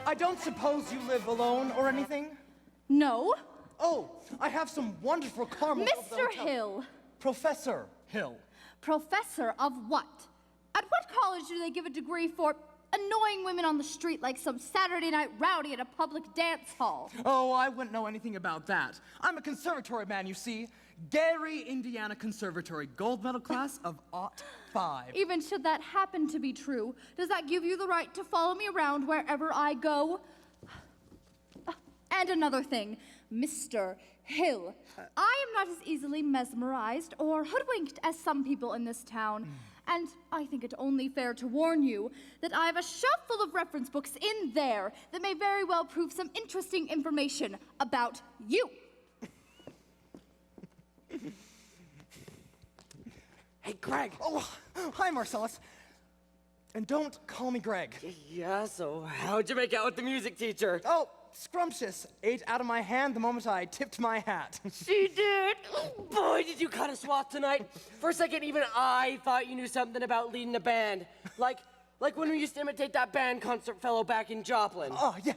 I don't suppose you live alone or anything? No. Oh, I have some wonderful caramels. Mr. Hill. Professor Hill. Professor of what? At what college do they give a degree for annoying women on the street like some Saturday night rowdy at a public dance hall? Oh, I wouldn't know anything about that. I'm a conservatory man, you see. Gary, Indiana Conservatory, gold medal class of '05. Even should that happen to be true, does that give you the right to follow me around wherever I go? And another thing, Mr. Hill, I am not as easily mesmerized or hoodwinked as some people in this town. And I think it only fair to warn you that I have a shelf full of reference books in there that may very well prove some interesting information about you. Hey, Greg. Oh, hi, Marcellus. And don't call me Greg. Yeah, so how'd you make out with the music teacher? Oh, scrumptious. Ate out of my hand the moment I tipped my hat. She did. Boy, did you cut a swath tonight. For a second, even I thought you knew something about leading a band. Like when we used to imitate that band concert fellow back in Joplin. Oh, yeah.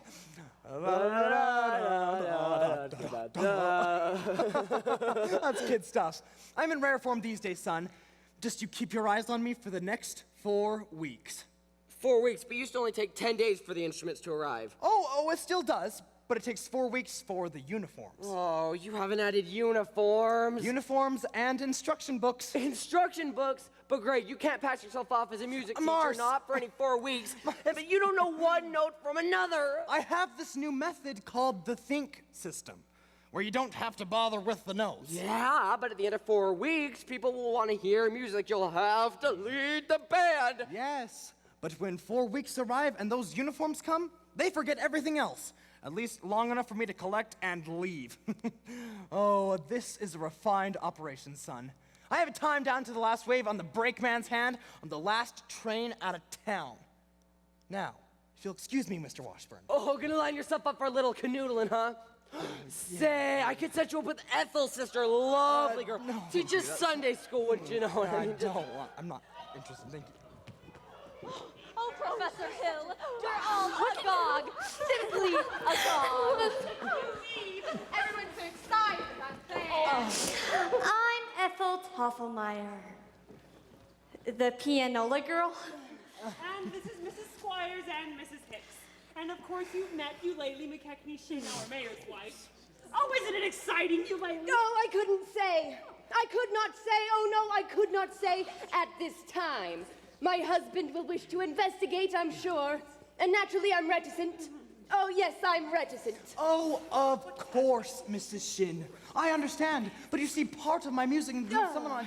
That's kid stuff. I'm in rare form these days, son. Just you keep your eyes on me for the next 4 weeks. 4 weeks, but used to only take 10 days for the instruments to arrive. Oh, it still does, but it takes 4 weeks for the uniforms. Oh, you haven't added uniforms. Uniforms and instruction books. Instruction books? But Greg, you can't pass yourself off as a music teacher, Mars. not for any 4 weeks. But you don't know one note from another. I have this new method called the think system, where you don't have to bother with the notes. Yeah, but at the end of 4 weeks, people will want to hear music. You'll have to lead the band. Yes, but when 4 weeks arrive and those uniforms come, they forget everything else. At least long enough for me to collect and leave. Oh, this is a refined operation, son. I have it timed down to the last wave on the brakeman's hand on the last train out of town. Now, if you'll excuse me, Mr. Washburn. Oh, gonna line yourself up for a little canoodling, huh? Say, I could set you up with Ethel's sister, lovely girl. No, Teaches Sunday school, wouldn't you know what I mean? I'm not interested, thank you. Oh, Professor Hill, you're all agog. Simply agog. Everyone's so excited about that. I'm Ethel Toffelmeyer, the pianola girl. And this is Mrs. Squires and Mrs. Hicks. And of course you've met Eulalie McKechnie Shin, our mayor's wife. Oh, isn't it exciting, Eulalie? No, I couldn't say. I could not say, oh no, I could not say at this time. My husband will wish to investigate, I'm sure. And naturally, I'm reticent. Oh, yes, I'm reticent. Oh, of course, Mrs. Shin. I understand, but you see, part of my music includes someone on...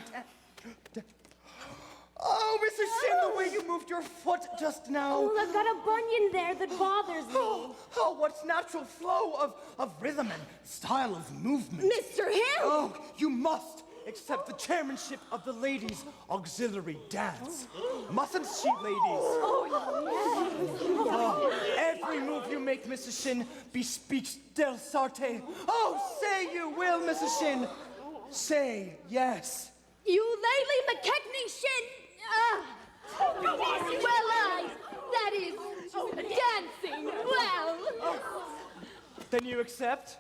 Oh, Mrs. Shin, the way you moved your foot just now. Oh, I've got a bunion there that bothers me. Oh, what's natural flow of rhythm and style of movement. Mr. Hill! Oh, you must accept the chairmanship of the ladies' auxiliary dance. Mustn't she, ladies? Oh, every move you make, Mrs. Shin, bespeaks del Sarte. Oh, say you will, Mrs. Shin. Say yes. Eulalie McKechnie Shin! That is dancing well. Then you accept?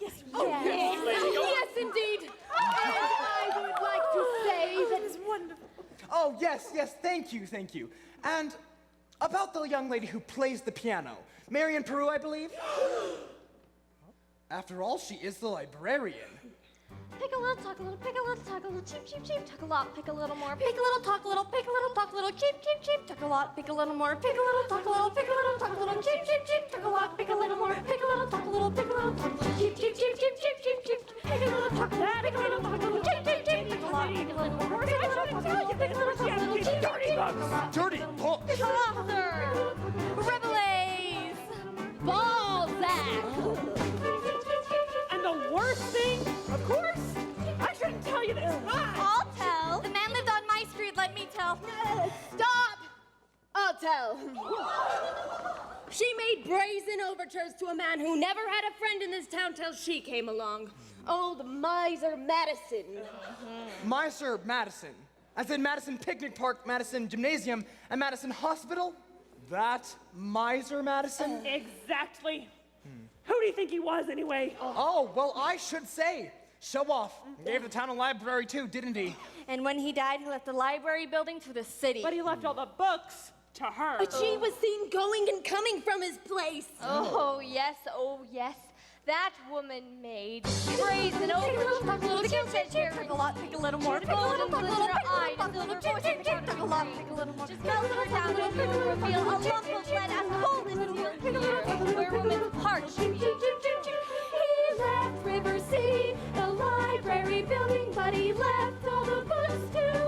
Yes, yes, indeed. And I would like to say that is wonderful. Oh, yes, thank you. And about the young lady who plays the piano, Marion Peru, I believe? After all, she is the librarian. Pick a little, talk a little, pick a little, talk a little, cheep, cheep, cheep, talk a lot, pick a little more, pick a little, talk a little, pick a little, talk a little, cheep, cheep, cheep, talk a lot, pick a little more, pick a little, talk a little, pick a little, talk a little, cheep, cheep, cheep, talk a lot, pick a little more, pick a little, talk a little, pick a little, talk a little, cheep, cheep, cheep, cheep, cheep, cheep, cheep, pick a little, talk a little, pick a little, talk a little, cheep, cheep, cheep, pick a lot, pick a little more, pick a little, talk a little, pick a little, talk a little, cheep, cheep, cheep, Dirty books! Author, Rabelais, Balzac. And the worst thing, of course, I shouldn't tell you this. I'll tell. The man lived on my street, let me tell. Stop! I'll tell. She made brazen overtures to a man who never had a friend in this town till she came along. Old miser Madison. Miser Madison. As in Madison Picnic Park, Madison Gymnasium, and Madison Hospital? That miser, Madison? Exactly. Who do you think he was, anyway? Oh, well, I should say. Show off. Gave the town a library too, didn't he? And when he died, he left the library building for the city. But he left all the books to her. But she was seen going and coming from his place. Oh, yes, oh, yes. That woman made brazen over Talk a little, the chip, chip, chip. Talk a lot, pick a little more. Pick a little, talk a little, pick a little, talk a little, chip, chip, chip. Talk a lot, pick a little more. Just melt her down and you will reveal a lump of lead as cold as steel here, where woman's heart should be. He left River City, the library building, but he left all the books to her.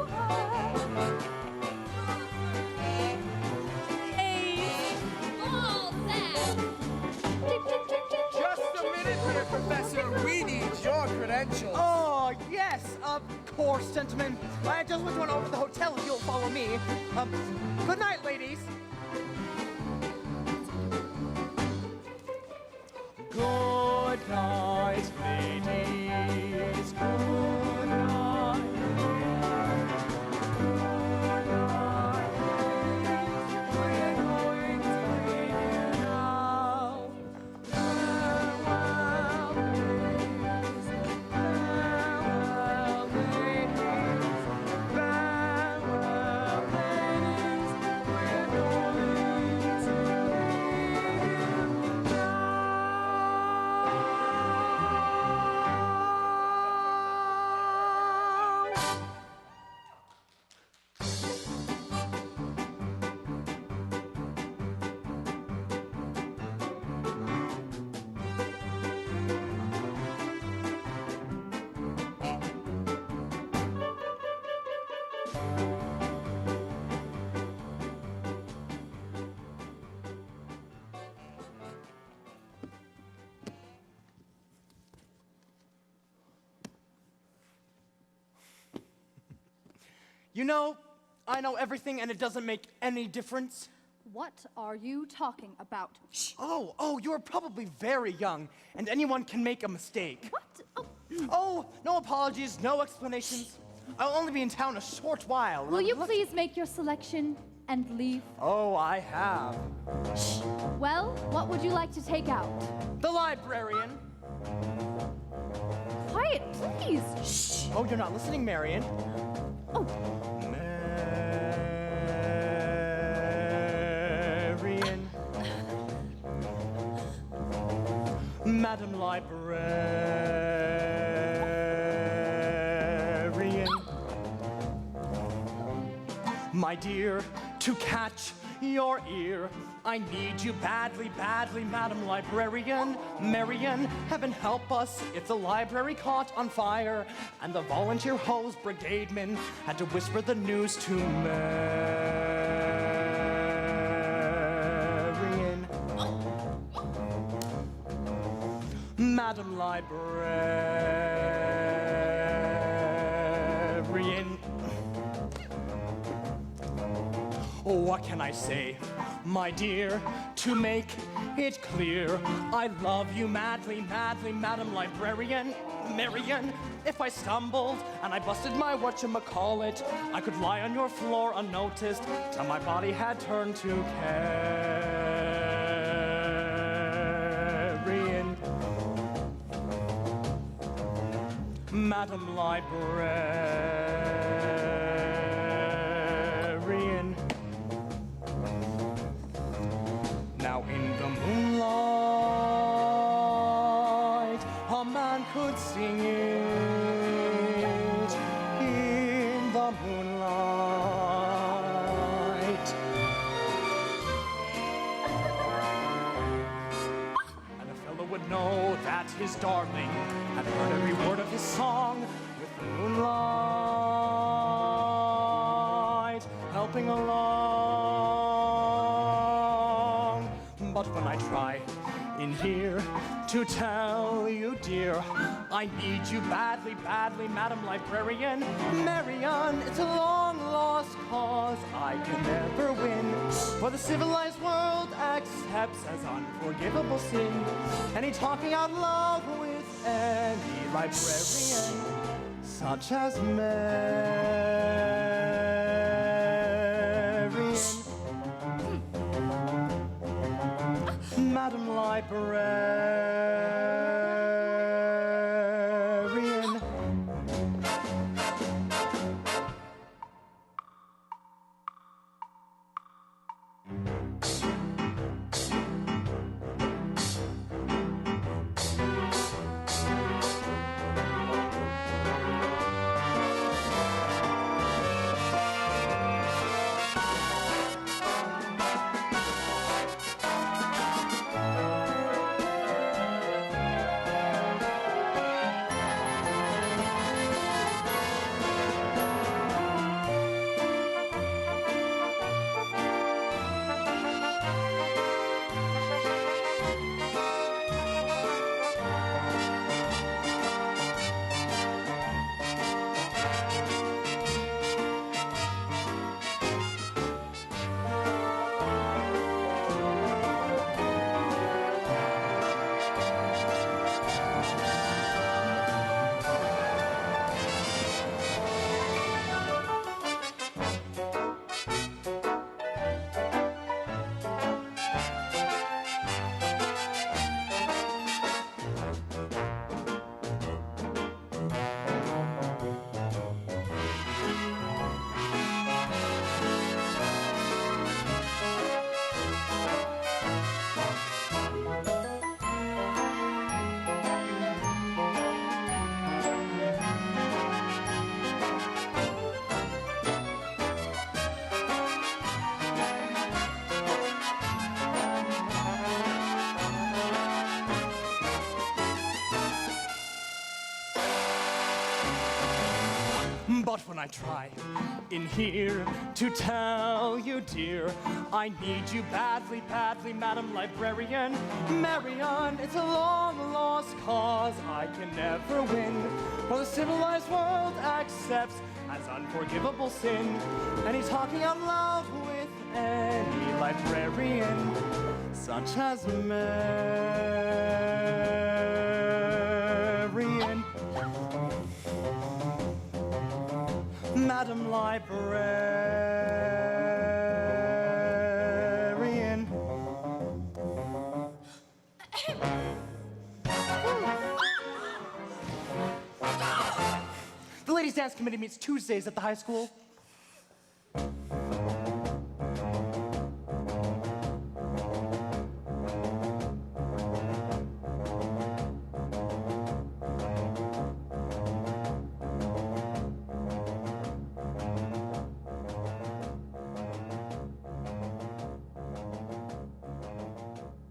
All that. Just a minute here, Professor. We need your credentials. Oh, yes, of course, gentlemen. I just went over to the hotel if you'll follow me. Good night, ladies. Good night, ladies. Good night. Good night, ladies. We're going to be here now. Farewell, ladies. Farewell, ladies. Farewell, ladies. We're going to be here now. You know, I know everything and it doesn't make any difference. What are you talking about? Oh, you're probably very young, and anyone can make a mistake. What? Oh, Oh, no apologies, no explanations. I'll only be in town a short while. and will I'd you love- please make your selection and leave? Oh, I have. Well, what would you like to take out? The librarian. Quiet, please. Shh. Oh, you're not listening, Marion. Oh, Marion. Madam Librarian. My dear, to catch your ear, I need you badly, badly, Madam Librarian. Marion, heaven help us if the library caught on fire and the volunteer hose brigademen had to whisper the news to Marion. Madam Librarian. What can I say, my dear, to make it clear? I love you madly, madly, Madam Librarian. Marion, if I stumbled and I busted my whatchamacallit, I could lie on your floor unnoticed till my body had turned to carrion. Madam Librarian. Now in the moonlight, a man could sing it. In the moonlight. And a fellow would know that his darling had heard every word of his song with the moonlight helping along. But when I try in here to tell you, dear, I need you badly, badly, Madam Librarian. Marion, it's a long lost cause I can never win. For the civilized world accepts as unforgivable sin any talking out loud with any librarian, such as Marion. librarian. But when I try in here to tell you, dear, I need you badly, badly, Madam Librarian. Marion, it's a long lost cause I can never win. For the civilized world accepts as unforgivable sin any talking out loud with any librarian, such as Marion. Madam Librarian. The Ladies' Dance Committee meets Tuesdays at the high school.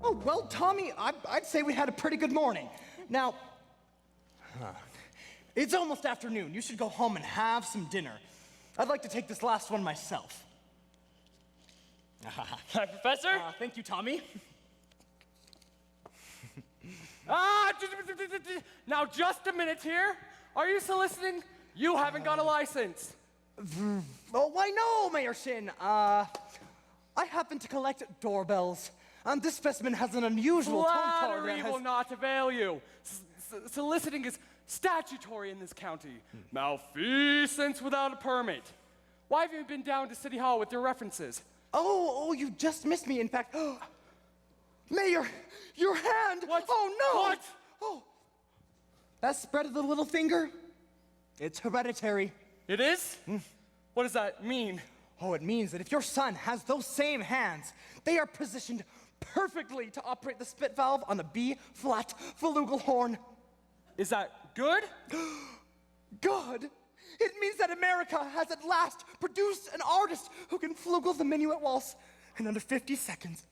Oh, well, Tommy, I'd say we had a pretty good morning. Now, it's almost afternoon. You should go home and have some dinner. I'd like to take this last one myself. Hi, Professor. Thank you, Tommy. Now just a minute here. Are you soliciting? You haven't got a license. Oh, why no, Mayor Shin? I happen to collect doorbells. This specimen has an unusual tone color. Flattery will not avail you. Soliciting is statutory in this county. Malfeasance without a permit. Why have you been down to City Hall with your references? Oh, you just missed me. In fact, Mayor, your hand. What? Oh, no. What? Oh, that spread of the little finger, it's hereditary. It is? What does that mean? Oh, it means that if your son has those same hands, they are positioned perfectly to operate the spit valve on the B-flat flugelhorn. Is that good? Good. It means that America has at last produced an artist who can flugel the minuet waltz in under 50 seconds.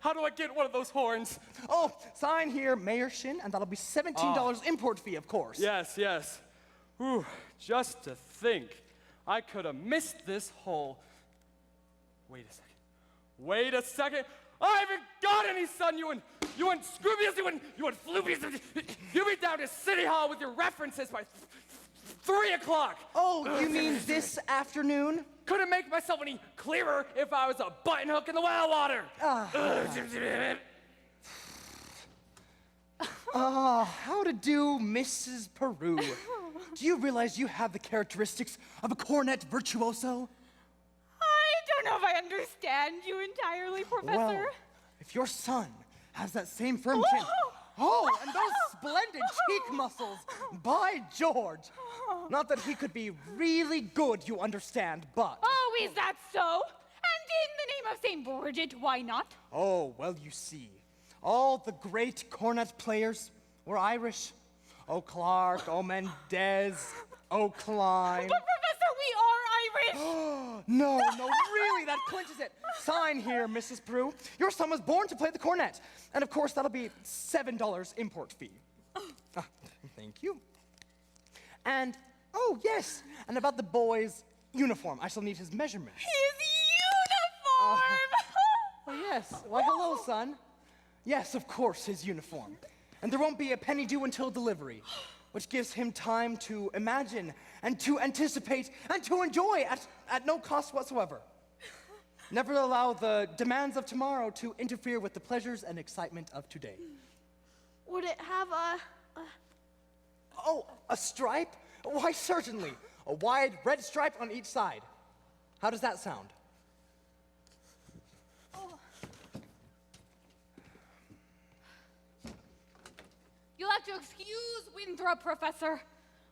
How do I get one of those horns? Oh, sign here, Mayor Shin, and that'll be $17 import fee, of course. Yes, yes. Whew, just to think. I could have missed this whole... Wait a second. I haven't got any, son. You and Scroobius, you and Floobius. You be down to City Hall with your references by 3 o'clock. Oh, you mean this afternoon? Couldn't make myself any clearer if I was a button hook in the well water. How to do, Mrs. Peru? Do you realize you have the characteristics of a cornet virtuoso? I don't know if I understand you entirely, Professor. Well, if your son has that same firm chin. Oh, and those splendid cheek muscles. By George. Not that he could be really good, you understand, but... Oh, is that so? And in the name of St. Bridget, why not? Oh, well, you see, all the great cornet players were Irish. Oh, Clark, oh, Mendez, oh, Klein. But Professor, we are Irish! No, really, that clinches it. Sign here, Mrs. Prue. Your son was born to play the cornet. And of course, that'll be $7 import fee. Thank you. And, oh, yes, and about the boy's uniform. I shall need his measurements. His uniform! Oh, yes. Why, hello, son. Yes, of course, his uniform. And there won't be a penny due until delivery, which gives him time to imagine and to anticipate and to enjoy at no cost whatsoever. Never allow the demands of tomorrow to interfere with the pleasures and excitement of today. Would it have a... Oh, a stripe? Why, certainly. A wide red stripe on each side. How does that sound? You'll have to excuse Winthrop, Professor.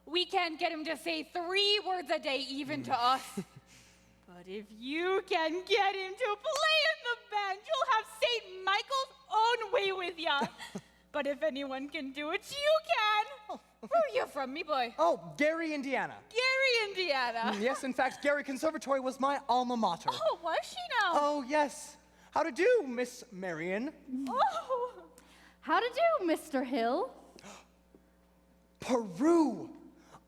We can't get him to say 3 words a day even to us. But if you can get him to play in the band, you'll have St. Michael's own way with ya. But if anyone can do it, you can. Where are you from, me boy? Oh, Gary, Indiana. Gary, Indiana. Yes, in fact, Gary Conservatory was my alma mater. Oh, was she now? Oh, yes. How to do, Miss Marion? Oh. How to do, Mr. Hill? Peru.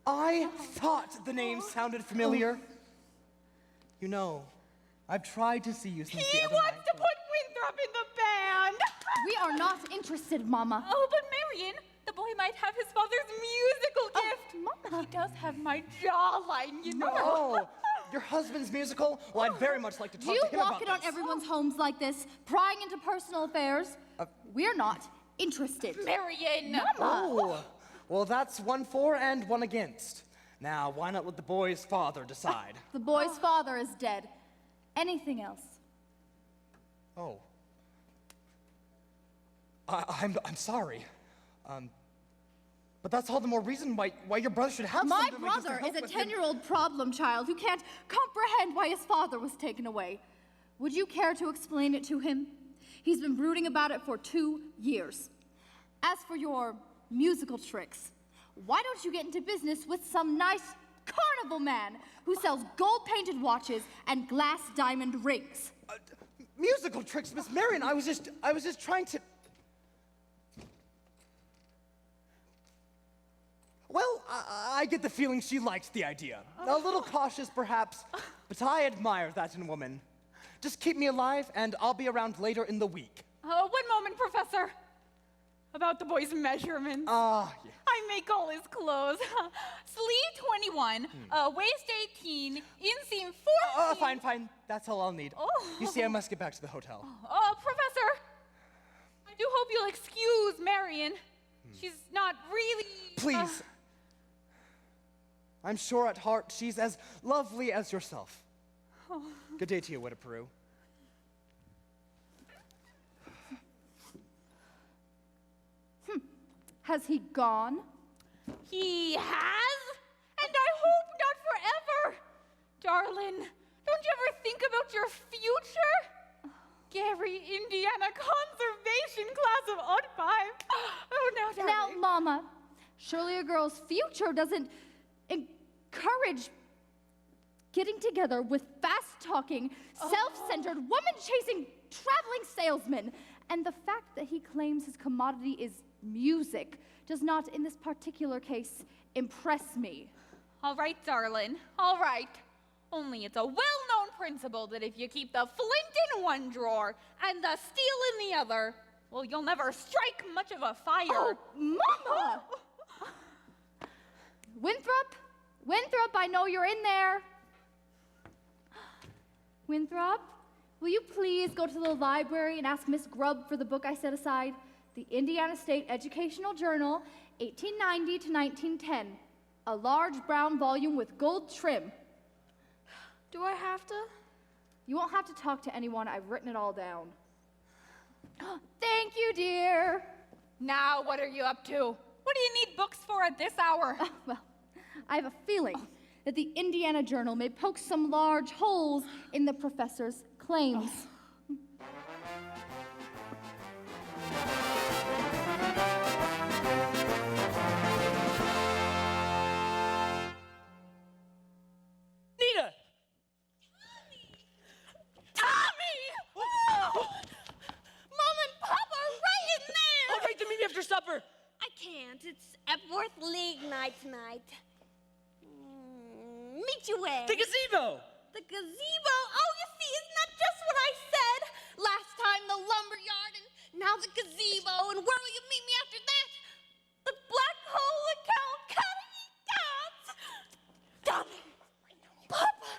I thought the name sounded familiar. You know, I've tried to see you since He the other wants night. to put Winthrop in the band. We are not interested, Mama. Oh, but Marion, the boy might have his father's musical gift. Mama. He does have my jawline, you know. Oh, your husband's musical? Well, I'd very much like to Do talk you to him walk about in on this. everyone's homes like this, prying into personal affairs? We're not interested. Marion. Oh, well, that's 1 for and 1 against. Now, why not let the boy's father decide? The boy's father is dead. Anything else? Oh. I'm sorry. But that's all the more reason why your brother should have My somebody just to brother help is a with him. 10-year-old problem child who can't comprehend why his father was taken away. Would you care to explain it to him? He's been brooding about it for 2 years. As for your musical tricks, why don't you get into business with some nice carnival man who sells gold-painted watches and glass diamond rings? Musical tricks, Miss Marion. I was just trying to. Well, I get the feeling she liked the idea. A little cautious, perhaps, but I admire that in a woman. Just keep me alive, and I'll be around later in the week. One moment, Professor. About the boy's measurements. Yeah. I make all his clothes. Sleeve 21, waist 18, inseam 14. Fine. That's all I'll need. Oh. You see, I must get back to the hotel. Professor, I do hope you'll excuse Marion. She's not really... Please. I'm sure at heart she's as lovely as yourself. Good day to you, Widow Peru. Has he gone? He has? And I hope not forever. Darling, don't you ever think about your future? Gary, Indiana Conservation Class of Odd 5. Oh, no, Now, darling. Mama, surely a girl's future doesn't encourage getting together with fast-talking, self-centered, woman-chasing, traveling salesmen. And the fact that he claims his commodity is music does not, in this particular case, impress me. All right, darling. All right. Only it's a well-known principle that if you keep the flint in one drawer and the steel in the other, well, you'll never strike much of a fire. Oh, Mama! Winthrop, I know you're in there. Winthrop, will you please go to the library and ask Miss Grubb for the book I set aside? The Indiana State Educational Journal, 1890 to 1910. A large brown volume with gold trim. Do I have to? You won't have to talk to anyone. I've written it all down. Thank you, dear. Now, what are you up to? What do you need books for at this hour? Well, I have a feeling that the Indiana Journal may poke some large holes in the professor's claims. Nita! Tommy! Oh! Mom and Pop are right in there! All right, to meet me after supper. I can't. It's Epworth League night tonight. Meet you where? The gazebo! The gazebo? Oh, you see, isn't that just what I said? Last time the lumberyard and now the gazebo. And where will you meet me after that? The Black Hole Academy dance! Papa!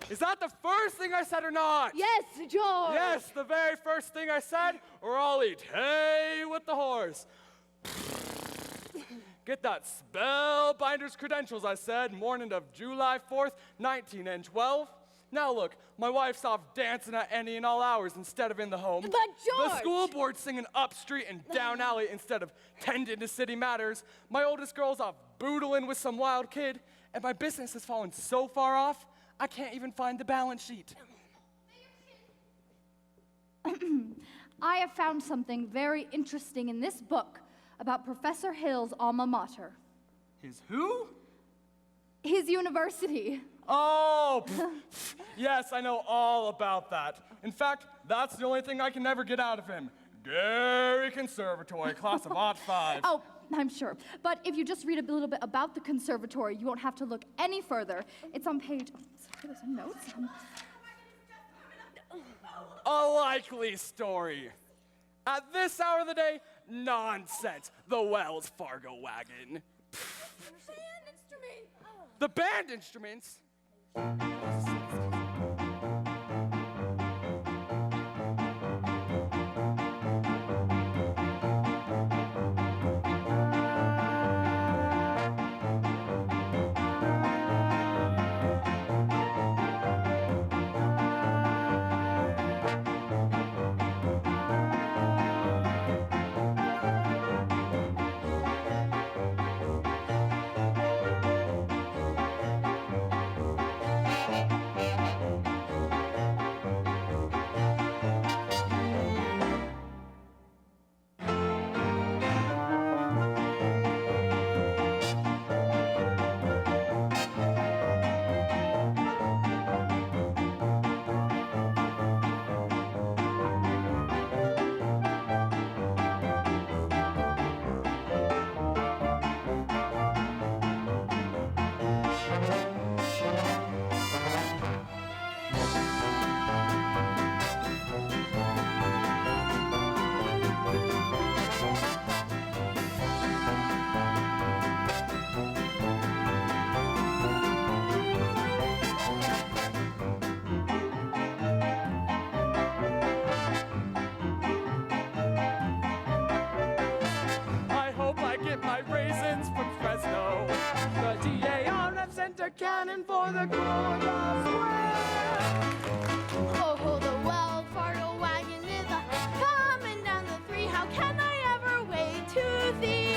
Is that the first thing I said or not? Yes, George. Yes, the very first thing I said, or I'll eat hay with the horse. Get that spellbinder's credentials, I said, morning of July 4th, 1912. Now look, my wife's off dancing at any and all hours instead of in the home. But The George! school board's singing up street and down alley instead of tending to city matters. My oldest girl's off boodling with some wild kid, and my business has fallen so far off, I can't even find the balance sheet. I have found something very interesting in this book about Professor Hill's alma mater, His who? his university. Oh, yes, I know all about that. In fact, that's the only thing I can never get out of him. Gary Conservatory, class of '05. Oh, I'm sure. But if you just read a little bit about the conservatory, you won't have to look any further. It's on page. Oh, sorry, there's some notes. A likely story. At this hour of the day, nonsense. The Wells Fargo wagon. The band instruments? I hope I get my raisins from Fresno. The DARF sent a cannon for the corner square. Oh, the Wells Fargo wagon is coming down the three. How can I ever wait to see?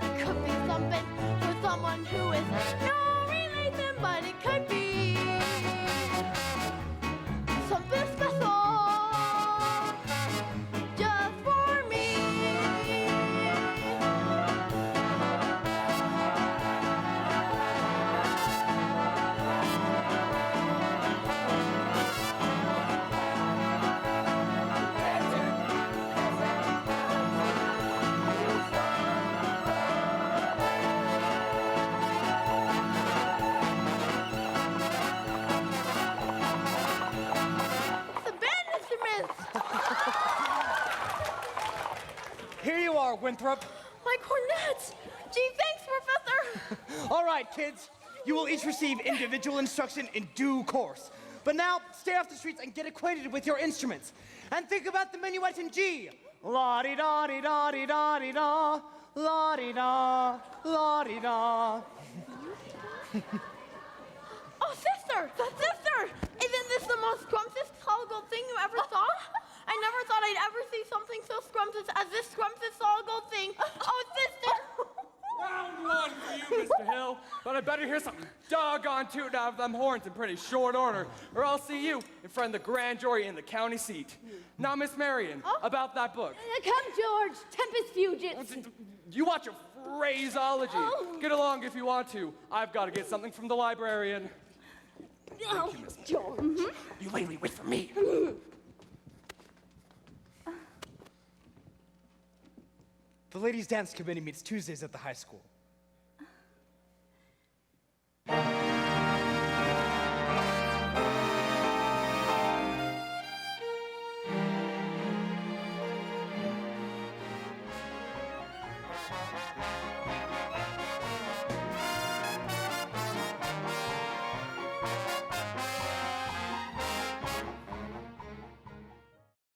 It could be something for someone who is no relation, but it could be something special just for me. The band instruments! Here you are, Winthrop. My cornets! Gee, thanks, Professor! All right, kids. You will each receive individual instruction in due course. But now, stay off the streets and get acquainted with your instruments. And think about the minuet in G. La-di-da-di-da-di-da-di-da. La-di-da, la-di-da. Oh, sister! Sister! Isn't this the most scrumptious colorful thing you ever saw? doggone tooting out of them horns in pretty short order, or I'll see you in front of the grand jury in the county seat. Now, Miss Marion, about that book. Come, George. Tempest Fugits. You watch your phraseology. Oh. Get along if you want to. I've got to get something from the librarian. Oh, George. You Laylee, wait for me. The ladies' dance committee meets Tuesdays at the high school.